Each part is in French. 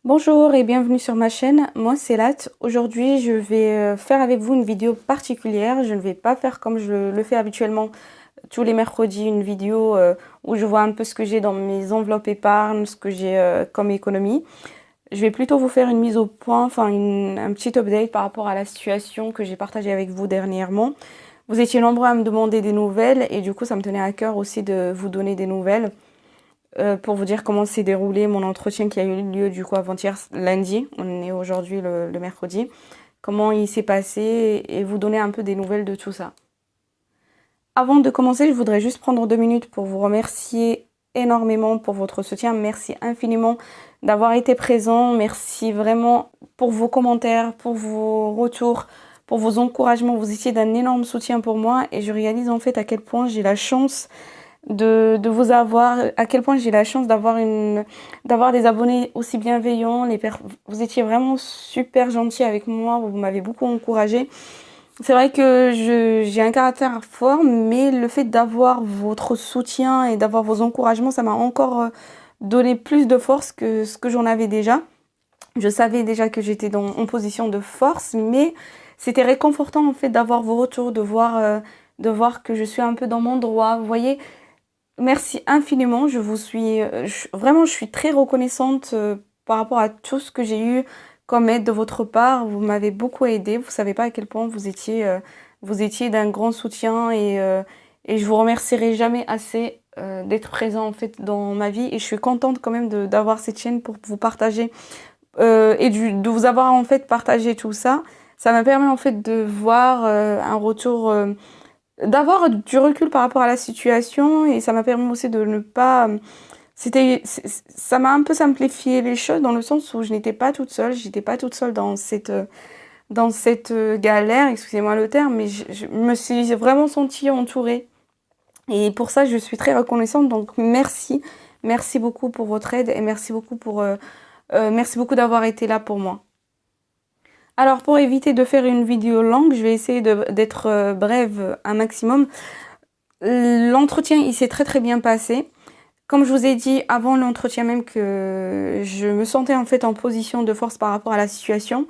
Bonjour et bienvenue sur ma chaîne, moi c'est Lat. Aujourd'hui je vais faire avec vous une vidéo particulière. Je ne vais pas faire comme je le fais habituellement tous les mercredis, une vidéo où je vois un peu ce que j'ai dans mes enveloppes épargne, ce que j'ai comme économie. Je vais plutôt vous faire une mise au point, enfin un petit update par rapport à la situation que j'ai partagée avec vous dernièrement. Vous étiez nombreux à me demander des nouvelles et du coup ça me tenait à cœur aussi de vous donner des nouvelles. Pour vous dire comment s'est déroulé mon entretien qui a eu lieu du coup avant-hier lundi, on est aujourd'hui le mercredi, comment il s'est passé et vous donner un peu des nouvelles de tout ça. Avant de commencer, je voudrais juste prendre 2 minutes pour vous remercier énormément pour votre soutien. Merci infiniment d'avoir été présent. Merci vraiment pour vos commentaires, pour vos retours, pour vos encouragements. Vous étiez d'un énorme soutien pour moi et je réalise en fait à quel point j'ai la chance de vous avoir, à quel point j'ai la chance d'avoir des abonnés aussi bienveillants. Vous étiez vraiment super gentils avec moi, vous m'avez beaucoup encouragé. C'est vrai que j'ai un caractère fort, mais le fait d'avoir votre soutien et d'avoir vos encouragements, ça m'a encore donné plus de force que ce que j'en avais déjà. Je savais déjà que j'étais en position de force, mais c'était réconfortant en fait d'avoir vos retours, de voir que je suis un peu dans mon droit. Vous voyez, merci infiniment. Vraiment, je suis très reconnaissante par rapport à tout ce que j'ai eu comme aide de votre part. Vous m'avez beaucoup aidé. Vous savez pas à quel point vous étiez d'un grand soutien et je vous remercierai jamais assez d'être présent en fait dans ma vie. Et je suis contente quand même d'avoir cette chaîne pour vous partager de vous avoir en fait partagé tout ça. Ça m'a permis en fait de voir un retour. D'avoir du recul par rapport à la situation et ça m'a permis aussi de ne pas ça m'a un peu simplifié les choses dans le sens où je n'étais pas toute seule, j'étais pas toute seule dans cette galère, excusez-moi le terme, mais je me suis vraiment sentie entourée et pour ça je suis très reconnaissante, donc merci beaucoup pour votre aide et merci beaucoup d'avoir été là pour moi. Alors pour éviter de faire une vidéo longue, je vais essayer d'être brève un maximum. L'entretien, il s'est très bien passé. Comme je vous ai dit avant l'entretien même que je me sentais en fait en position de force par rapport à la situation.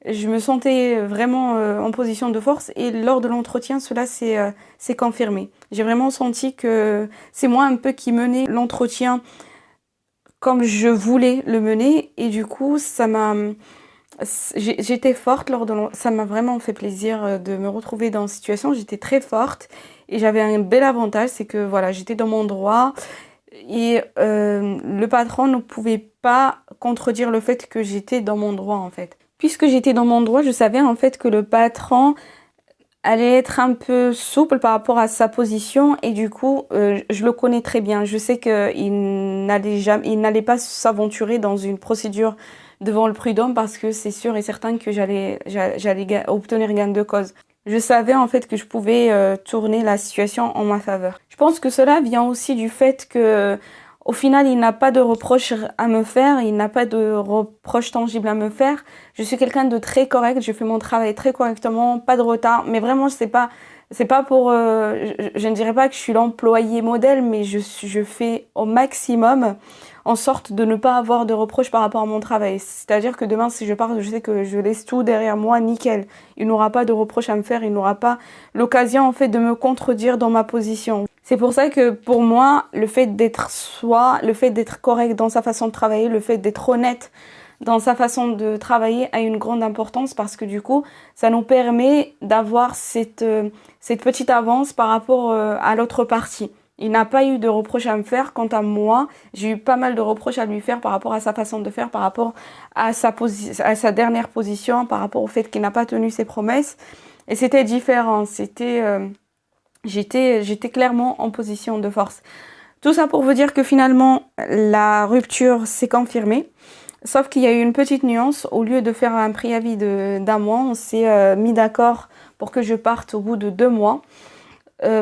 Je me sentais vraiment en position de force et lors de l'entretien, cela s'est confirmé. J'ai vraiment senti que c'est moi un peu qui menais l'entretien comme je voulais le mener et du coup, j'étais forte ça m'a vraiment fait plaisir de me retrouver dans cette situation. J'étais très forte et j'avais un bel avantage, c'est que voilà, j'étais dans mon droit et le patron ne pouvait pas contredire le fait que j'étais dans mon droit en fait. Puisque j'étais dans mon droit, je savais en fait que le patron allait être un peu souple par rapport à sa position et du coup je le connais très bien. Je sais qu'il n'allait pas s'aventurer dans une procédure devant le prud'homme parce que c'est sûr et certain que j'allais obtenir gain de cause. Je savais en fait que je pouvais tourner la situation en ma faveur. Je pense que cela vient aussi du fait que au final il n'a pas de reproches à me faire, il n'a pas de reproches tangibles à me faire. Je suis quelqu'un de très correct, je fais mon travail très correctement, pas de retard, mais vraiment c'est pas pour je ne dirais pas que je suis l'employé modèle, mais je fais au maximum en sorte de ne pas avoir de reproches par rapport à mon travail. C'est-à-dire que demain, si je pars, je sais que je laisse tout derrière moi, nickel. Il n'aura pas de reproches à me faire, il n'aura pas l'occasion, en fait, de me contredire dans ma position. C'est pour ça que, pour moi, le fait d'être correct dans sa façon de travailler, le fait d'être honnête dans sa façon de travailler a une grande importance parce que du coup, ça nous permet d'avoir cette petite avance par rapport à l'autre partie. Il n'a pas eu de reproches à me faire. Quant à moi, j'ai eu pas mal de reproches à lui faire par rapport à sa façon de faire, par rapport à sa dernière position, par rapport au fait qu'il n'a pas tenu ses promesses. Et c'était différent. J'étais clairement en position de force. Tout ça pour vous dire que finalement, la rupture s'est confirmée. Sauf qu'il y a eu une petite nuance. Au lieu de faire un préavis d'un mois, on s'est mis d'accord pour que je parte au bout de 2 mois.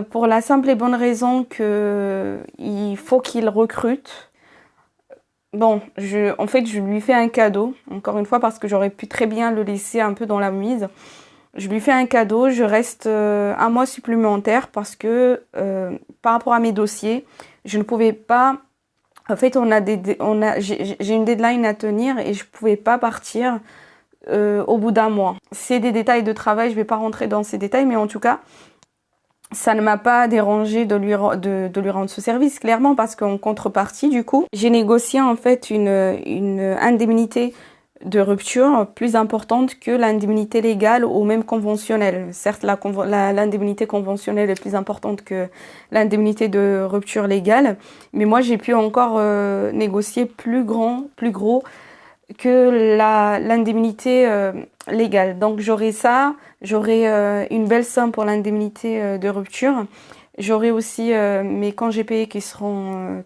Pour la simple et bonne raison que il faut qu'il recrute. Bon, en fait, je lui fais un cadeau, encore une fois, parce que j'aurais pu très bien le laisser un peu dans la mise. Je lui fais un cadeau, je reste 1 mois supplémentaire parce que par rapport à mes dossiers, je ne pouvais pas En fait, j'ai une deadline à tenir et je pouvais pas partir au bout d'un mois. C'est des détails de travail, je vais pas rentrer dans ces détails, mais en tout cas, ça ne m'a pas dérangé de lui rendre ce service, clairement, parce qu'en contrepartie, du coup, j'ai négocié en fait une indemnité de rupture plus importante que l'indemnité légale ou même conventionnelle. Certes, l'indemnité conventionnelle est plus importante que l'indemnité de rupture légale, mais moi j'ai pu encore négocier plus gros que l'indemnité légale. Donc j'aurai une belle somme pour l'indemnité de rupture. J'aurai aussi mes congés payés qui seront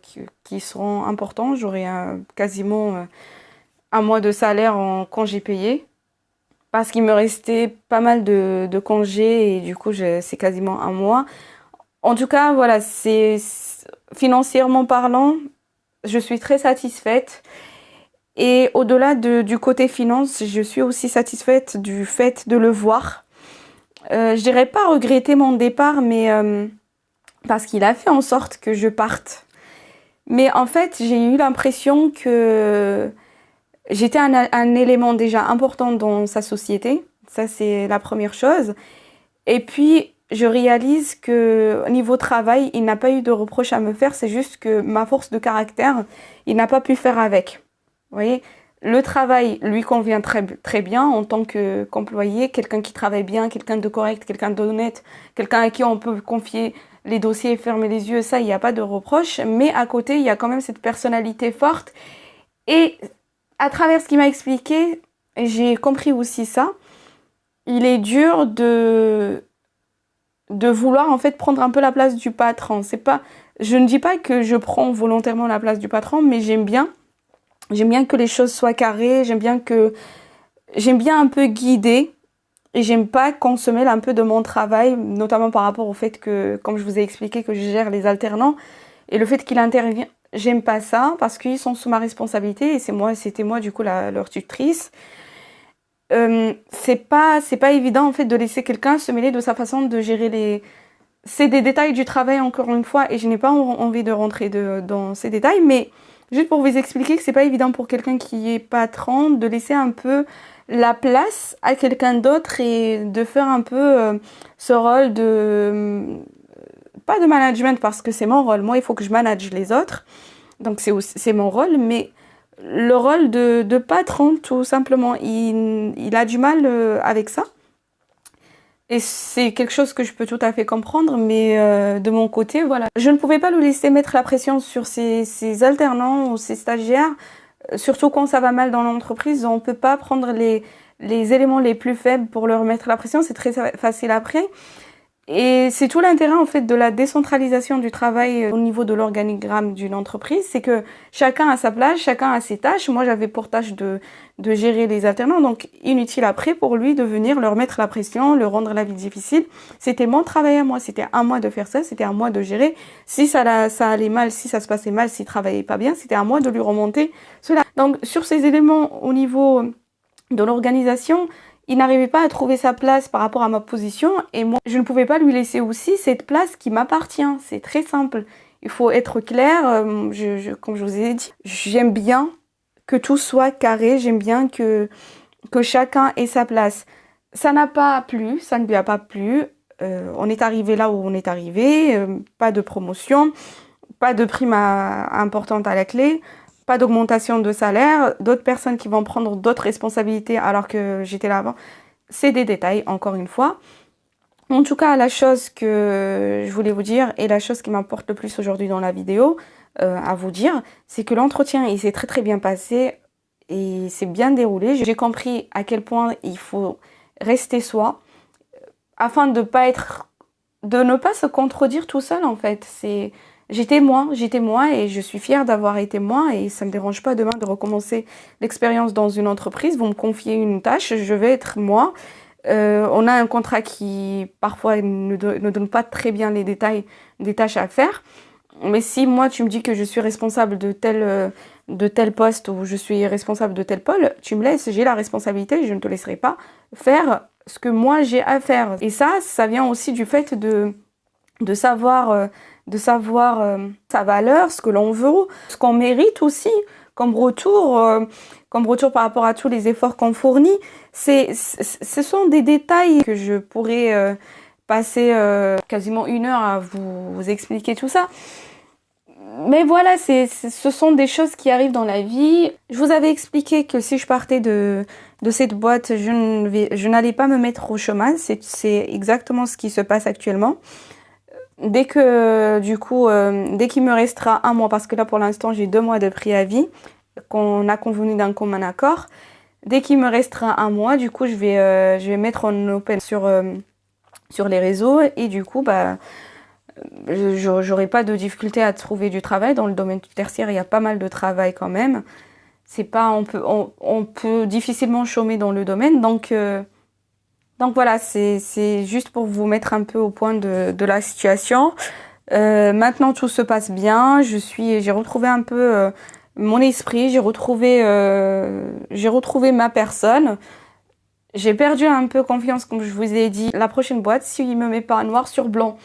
importants. J'aurai quasiment un mois de salaire en congés payés parce qu'il me restait pas mal de congés et du coup c'est quasiment un mois. En tout cas, voilà, financièrement parlant, je suis très satisfaite. Et au-delà du côté finance, je suis aussi satisfaite du fait de le voir. Je dirais pas regretter mon départ, mais parce qu'il a fait en sorte que je parte. Mais en fait, j'ai eu l'impression que j'étais un élément déjà important dans sa société. Ça, c'est la première chose. Et puis, je réalise que au niveau travail, il n'a pas eu de reproche à me faire. C'est juste que ma force de caractère, il n'a pas pu faire avec. Vous voyez, le travail lui convient très bien en tant qu'employé, quelqu'un qui travaille bien, quelqu'un de correct, quelqu'un d'honnête, quelqu'un à qui on peut confier les dossiers et fermer les yeux, ça, il n'y a pas de reproche. Mais à côté, il y a quand même cette personnalité forte. Et à travers ce qu'il m'a expliqué, j'ai compris aussi ça. Il est dur de vouloir en fait prendre un peu la place du patron. Je ne dis pas que je prends volontairement la place du patron, mais j'aime bien que les choses soient carrées, j'aime bien un peu guider et j'aime pas qu'on se mêle un peu de mon travail, notamment par rapport au fait que, comme je vous ai expliqué, que je gère les alternants et le fait qu'il intervient, j'aime pas ça parce qu'ils sont sous ma responsabilité et c'était moi du coup leur tutrice. C'est pas évident en fait de laisser quelqu'un se mêler de sa façon de gérer c'est des détails du travail encore une fois et je n'ai pas envie de rentrer dans ces détails, mais juste pour vous expliquer que c'est pas évident pour quelqu'un qui est patron de laisser un peu la place à quelqu'un d'autre et de faire un peu ce rôle pas de management parce que c'est mon rôle. Moi, il faut que je manage les autres. Donc c'est mon rôle, mais le rôle de patron, tout simplement, il a du mal avec ça. Et c'est quelque chose que je peux tout à fait comprendre, mais de mon côté, voilà. Je ne pouvais pas le laisser mettre la pression sur ses alternants ou ses stagiaires, surtout quand ça va mal dans l'entreprise. On ne peut pas prendre les éléments les plus faibles pour leur mettre la pression, c'est très facile après. Et c'est tout l'intérêt en fait de la décentralisation du travail au niveau de l'organigramme d'une entreprise, c'est que chacun a sa place, chacun a ses tâches. Moi j'avais pour tâche de gérer les alternants, donc inutile après pour lui de venir leur mettre la pression, leur rendre la vie difficile. C'était mon travail à moi, c'était à moi de faire ça, c'était à moi de gérer. Si ça allait mal, si ça se passait mal, s'il travaillait pas bien, c'était à moi de lui remonter cela. Donc sur ces éléments au niveau de l'organisation, il n'arrivait pas à trouver sa place par rapport à ma position et moi, je ne pouvais pas lui laisser aussi cette place qui m'appartient. C'est très simple. Il faut être clair. Comme je vous ai dit, j'aime bien que tout soit carré. J'aime bien que chacun ait sa place. Ça n'a pas plu, ça ne lui a pas plu. On est arrivé là où on est arrivé. Pas de promotion, pas de prime importante à la clé. Pas d'augmentation de salaire, d'autres personnes qui vont prendre d'autres responsabilités alors que j'étais là avant. C'est des détails, encore une fois. En tout cas, la chose que je voulais vous dire et la chose qui m'importe le plus aujourd'hui dans la vidéo à vous dire, c'est que l'entretien, il s'est très très bien passé et s'est bien déroulé. J'ai compris à quel point il faut rester soi afin de ne pas se contredire tout seul en fait. J'étais moi et je suis fière d'avoir été moi et ça me dérange pas demain de recommencer l'expérience dans une entreprise. Vous me confiez une tâche, je vais être moi. On a un contrat qui parfois ne donne pas très bien les détails des tâches à faire. Mais si moi tu me dis que je suis responsable de tel poste ou je suis responsable de tel pôle, tu me laisses, j'ai la responsabilité, je ne te laisserai pas faire ce que moi j'ai à faire. Et ça vient aussi du fait de savoir de savoir sa valeur, ce que l'on veut, ce qu'on mérite aussi comme retour par rapport à tous les efforts qu'on fournit. Ce sont des détails que je pourrais passer quasiment 1 heure à vous expliquer tout ça. Mais voilà, ce sont des choses qui arrivent dans la vie. Je vous avais expliqué que si je partais de cette boîte, je n'allais pas me mettre au chômage. C'est exactement ce qui se passe actuellement. Dès qu'il me restera 1 mois, parce que là pour l'instant j'ai 2 mois de préavis, qu'on a convenu d'un commun accord. Dès qu'il me restera 1 mois, du coup je vais mettre en open sur les réseaux et du coup j'aurai pas de difficulté à trouver du travail. Dans le domaine tertiaire, il y a pas mal de travail quand même. C'est pas, on peut difficilement chômer dans le domaine. Donc voilà, c'est juste pour vous mettre un peu au point de la situation. Maintenant, tout se passe bien. J'ai retrouvé un peu mon esprit. J'ai retrouvé ma personne. J'ai perdu un peu confiance, comme je vous ai dit. La prochaine boîte, s'il me met pas noir sur blanc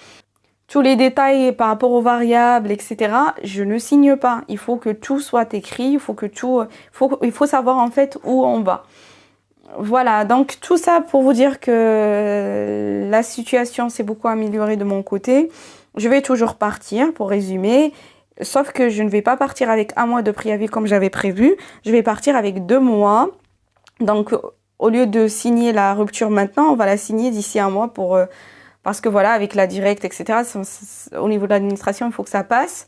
tous les détails par rapport aux variables, etc., je ne signe pas. Il faut que tout soit écrit, il faut savoir en fait où on va. Voilà, donc tout ça pour vous dire que la situation s'est beaucoup améliorée de mon côté. Je vais toujours partir, pour résumer, sauf que je ne vais pas partir avec 1 mois de préavis comme j'avais prévu. Je vais partir avec 2 mois. Donc, au lieu de signer la rupture maintenant, on va la signer d'ici 1 mois parce que voilà, avec la directe, etc., au niveau de l'administration, il faut que ça passe.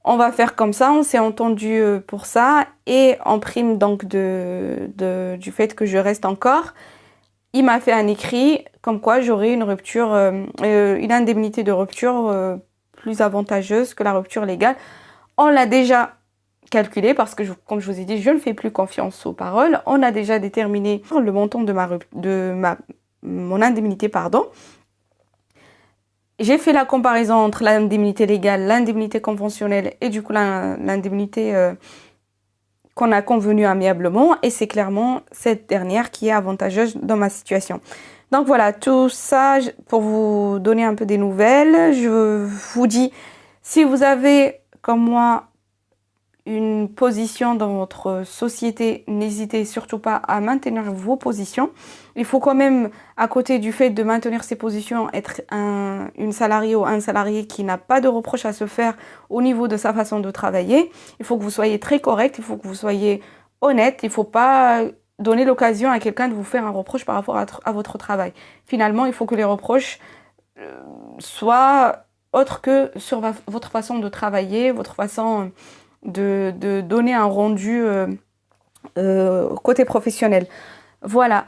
On va faire comme ça, on s'est entendu pour ça. Et en prime donc du fait que je reste encore, il m'a fait un écrit comme quoi j'aurai une rupture, une indemnité de rupture plus avantageuse que la rupture légale. On l'a déjà calculé parce que, comme je vous ai dit, je ne fais plus confiance aux paroles. On a déjà déterminé le montant de mon indemnité, pardon. J'ai fait la comparaison entre l'indemnité légale, l'indemnité conventionnelle et du coup l'indemnité qu'on a convenue amiablement. Et c'est clairement cette dernière qui est avantageuse dans ma situation. Donc voilà, tout ça pour vous donner un peu des nouvelles. Je vous dis, si vous avez comme moi une position dans votre société, n'hésitez surtout pas à maintenir vos positions. Il faut quand même, à côté du fait de maintenir ses positions, être une salariée ou un salarié qui n'a pas de reproche à se faire au niveau de sa façon de travailler. Il faut que vous soyez très correct, il faut que vous soyez honnête, il ne faut pas donner l'occasion à quelqu'un de vous faire un reproche par rapport à votre travail. Finalement, il faut que les reproches soient autres que sur votre façon de travailler, votre façon de donner un rendu côté professionnel. Voilà.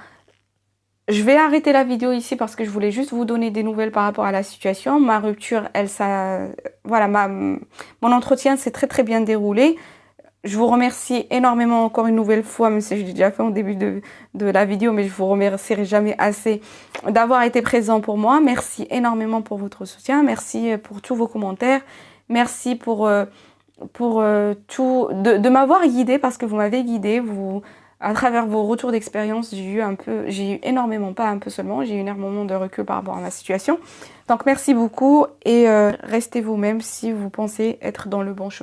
Je vais arrêter la vidéo ici parce que je voulais juste vous donner des nouvelles par rapport à la situation. Ma rupture, voilà, mon entretien s'est très très bien déroulé. Je vous remercie énormément encore une nouvelle fois, même si je l'ai déjà fait au début de la vidéo, mais je vous remercierai jamais assez d'avoir été présent pour moi. Merci énormément pour votre soutien. Merci pour tous vos commentaires. Merci pour tout, de m'avoir guidée, parce que vous m'avez guidée, à travers vos retours d'expérience, j'ai eu énormément, pas un peu seulement, j'ai eu énormément de recul par rapport à ma situation. Donc merci beaucoup et restez vous-même si vous pensez être dans le bon chemin.